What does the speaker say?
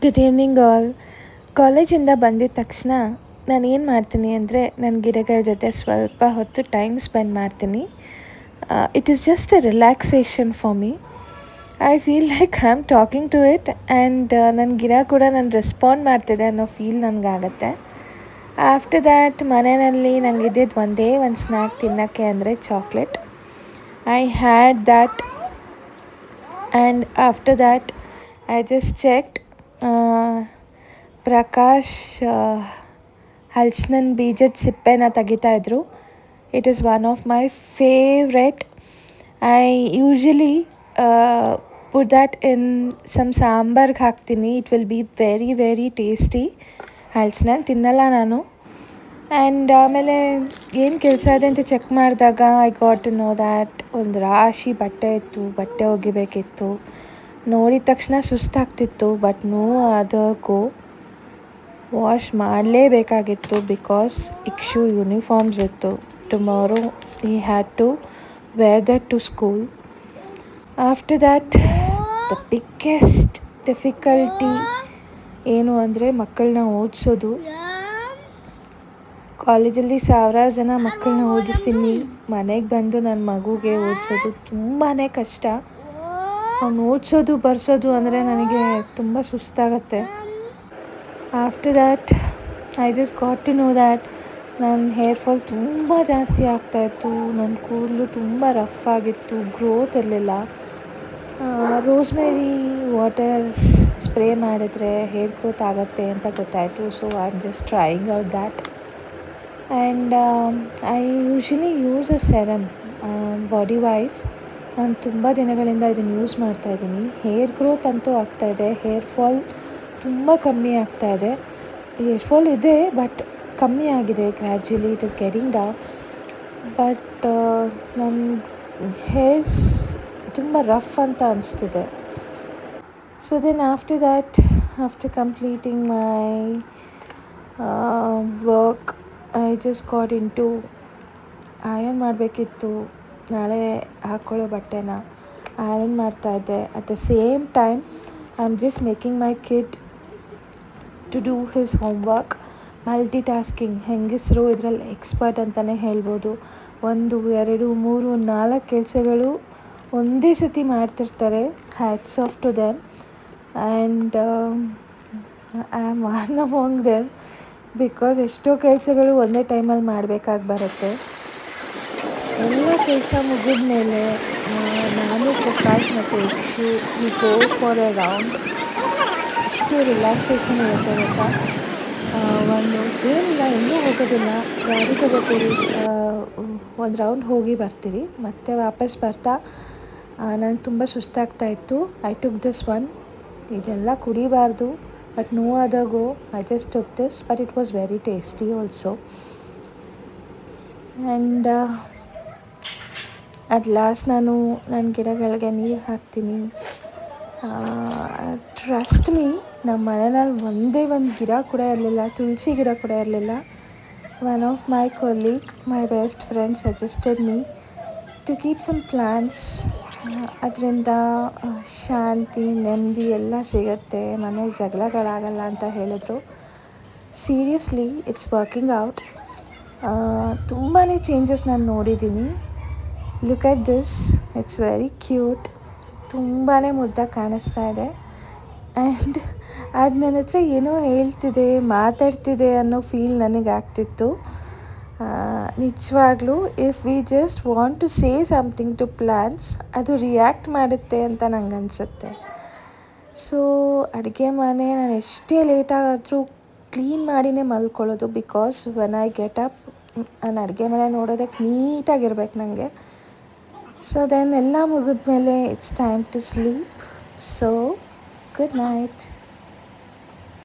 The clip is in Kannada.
Good evening all. ಕಾಲೇಜಿಂದ ಬಂದಿದ ತಕ್ಷಣ ನಾನು ಏನು ಮಾಡ್ತೀನಿ ಅಂದರೆ ನನ್ನ ಗಿಡಗಳ ಜೊತೆ ಸ್ವಲ್ಪ ಹೊತ್ತು ಟೈಮ್ ಸ್ಪೆಂಡ್ ಮಾಡ್ತೀನಿ. It is just a relaxation for me. I feel like I am talking to it and ನನ್ನ ಗಿಡ ಕೂಡ ನಾನು ರೆಸ್ಪಾಂಡ್ ಮಾಡ್ತಿದೆ ಅನ್ನೋ ಫೀಲ್ ನನಗಾಗತ್ತೆ. ಆಫ್ಟರ್ ದ್ಯಾಟ್ ಮನೆಯಲ್ಲಿ ನಂಗೆ ಇದ್ದಿದ್ದು ಒಂದೇ ಒಂದು ಸ್ನ್ಯಾಕ್ ತಿನ್ನೋಕ್ಕೆ ಅಂದರೆ chocolate. I had that and after that I just checked Prakash ಹಲ್ಸಿನ ಬೀಜದ ಸಿಪ್ಪೆನ ತೆಗಿತಾಯಿದ್ರು. It is one of my favourite. I usually put that in some ಸಾಂಬಾರ್ಗೆ ಹಾಕ್ತೀನಿ. It will be very very tasty. ಹಲ್ಸಿನ ತಿನ್ನಲ್ಲ ನಾನು. ಆ್ಯಂಡ್ ಆಮೇಲೆ ಏನು ಕೆಲಸ ಇದೆ ಅಂತ ಚೆಕ್ ಮಾಡಿದಾಗ I got to know that ಒಂದು ರಾಶಿ ಬಟ್ಟೆ ಇತ್ತು, ಬಟ್ಟೆ ಒಗಿಬೇಕಿತ್ತು. ನೋಡಿದ ತಕ್ಷಣ ಸುಸ್ತಾಗ್ತಿತ್ತು, but no other go. Wash ಮಾಡಲೇಬೇಕಾಗಿತ್ತು ಬಿಕಾಸ್ ಇಕ್ಷು ಯೂನಿಫಾರ್ಮ್ಸ್ ಇತ್ತು. Tomorrow he had to wear that to school. After that the biggest difficulty ಏನು ಅಂದರೆ ಮಕ್ಕಳನ್ನ ಓದಿಸೋದು. ಕಾಲೇಜಲ್ಲಿ ಸಾವಿರಾರು ಜನ ಮಕ್ಕಳನ್ನ ಓದಿಸ್ತೀನಿ. ಮನೆಗೆ ಬಂದು ನನ್ನ ಮಗುಗೆ ಓದಿಸೋದು ತುಂಬಾ ಕಷ್ಟ. ಅವ್ನು ಓದಿಸೋದು ಬರ್ಸೋದು ಅಂದರೆ ನನಗೆ ತುಂಬ ಸುಸ್ತಾಗತ್ತೆ. After that I just got to know that ನನ್ನ ಹೇರ್ ಫಾಲ್ ತುಂಬ ಜಾಸ್ತಿ ಆಗ್ತಾಯಿತ್ತು. ನನ್ನ ಕೂದಲು ತುಂಬ ರಫ್ ಆಗಿತ್ತು, ಗ್ರೋತ್ ಇರಲಿಲ್ಲ. ರೋಸ್ಮೇರಿ ವಾಟರ್ ಸ್ಪ್ರೇ ಮಾಡಿದ್ರೆ ಹೇರ್ ಗ್ರೋತ್ ಆಗುತ್ತೆ ಅಂತ ಗೊತ್ತಾಯಿತು. So I am just trying out that. And I usually use a serum body wise. ನಾನು ತುಂಬ ದಿನಗಳಿಂದ ಇದನ್ನು ಯೂಸ್ ಮಾಡ್ತಾಯಿದ್ದೀನಿ. ಹೇರ್ ಗ್ರೋತ್ ಅಂತೂ ಆಗ್ತಾಯಿದೆ, ಹೇರ್ ಫಾಲ್ ತುಂಬ ಕಮ್ಮಿ ಆಗ್ತಾಯಿದೆ. ಹೇರ್ ಫಾಲ್ ಇದೆ ಬಟ್ ಕಮ್ಮಿ ಆಗಿದೆ. Gradually it is getting down. But ನನ್ನ ಹೇರ್ಸ್ ತುಂಬ ರಫ್ ಅಂತ ಅನಿಸ್ತಿದೆ. So then after that, after completing my work, I just got into iron ಮಾಡಬೇಕಿತ್ತು. ನಾಳೆ ಹಾಕ್ಕೊಳ್ಳೋ ಬಟ್ಟೆನ ಐರನ್ ಮಾಡ್ತಾಯಿದ್ದೆ. At the same time I am just making my kid to do his homework. Multitasking. ಹೆಂಗಸರು ಇದರಲ್ಲಿ ಎಕ್ಸ್ಪರ್ಟ್ ಅಂತಲೇ ಹೇಳ್ಬೋದು. 1, 2, 3, 4 ಕೆಲಸಗಳು ಒಂದೇ ಸತಿ ಮಾಡ್ತಿರ್ತಾರೆ. Hats off to them. And I am one among them because ಎಷ್ಟೋ ಕೆಲಸಗಳು ಒಂದೇ ಟೈಮಲ್ಲಿ ಮಾಡಬೇಕಾಗಿ ಬರುತ್ತೆ. ಎಲ್ಲ ಕೆಲಸ ಮುಗಿದ ಮೇಲೆ ನಾನು ಪ್ರಕಾಶ್ ಮತ್ತು Ikshu we go for a round. ಎಷ್ಟು ರಿಲ್ಯಾಕ್ಸೇಷನ್ ಇರುತ್ತೆ ಗೊತ್ತಾ. ಏನಿಲ್ಲ, ಇನ್ನೂ ಹೋಗೋದಿಲ್ಲ, ಗಾಡಿ ತಗೋತೀರಿ, ಒಂದು ರೌಂಡ್ ಹೋಗಿ ಬರ್ತೀರಿ, ಮತ್ತೆ ವಾಪಸ್ ಬರ್ತಾ ನನಗೆ ತುಂಬ ಸುಸ್ತಾಗ್ತಾಯಿತ್ತು. I took this one. ಇದೆಲ್ಲ ಕುಡಿಬಾರ್ದು but no other go. I just took this but it was very tasty also. And at last ನಾನು ನನ್ನ ಗಿಡಗಳಿಗೆ ನೀರು ಹಾಕ್ತೀನಿ. ಟ್ರಸ್ಟ್ ಮೀ, ನಮ್ಮ ಮನೆಯಲ್ಲಿ ಒಂದೇ ಒಂದು ಗಿಡ ಕೂಡ ಇರಲಿಲ್ಲ, ತುಳಸಿ ಗಿಡ ಕೂಡ ಇರಲಿಲ್ಲ. One of my colleague, my best friend suggested me to keep some plants. ಅದರಿಂದ ಶಾಂತಿ, ನೆಮ್ಮದಿ ಎಲ್ಲ ಸಿಗುತ್ತೆ, ಮನೇಲಿ ಜಗಳಗಳಾಗಲ್ಲ ಅಂತ ಹೇಳಿದ್ರು. Seriously it's working out. ತುಂಬಾ ಚೇಂಜಸ್ ನಾನು ನೋಡಿದ್ದೀನಿ. Look at this, it's very cute. ತುಂಬಾ ಮುದ್ದಾಗಿ ಕಾಣಿಸ್ತಾ ಇದೆ. ಆ್ಯಂಡ್ ಅದು ನನ್ನ ಹತ್ರ ಏನೋ ಹೇಳ್ತಿದೆ, ಮಾತಾಡ್ತಿದೆ ಅನ್ನೋ ಫೀಲ್ ನನಗಾಗ್ತಿತ್ತು. ನಿಜವಾಗ್ಲೂ if we just want to say something to plants, ಅದು ರಿಯಾಕ್ಟ್ ಮಾಡುತ್ತೆ ಅಂತ ನಂಗೆ ಅನಿಸುತ್ತೆ. ಸೊ ಅಡುಗೆ ಮನೆ ನಾನು ಎಷ್ಟೇ ಲೇಟಾಗಾದರೂ ಕ್ಲೀನ್ ಮಾಡಿನೇ ಮಲ್ಕೊಳ್ಳೋದು. Because when I get up, ನಾನು ಅಡುಗೆ ಮನೆ ನೋಡೋದಕ್ಕೆ ನೀಟಾಗಿರ್ಬೇಕು ನನಗೆ. ಸೊ ದೆನ್ ಎಲ್ಲ ಮುಗಿದ್ಮೇಲೆ it's time to sleep. So good night.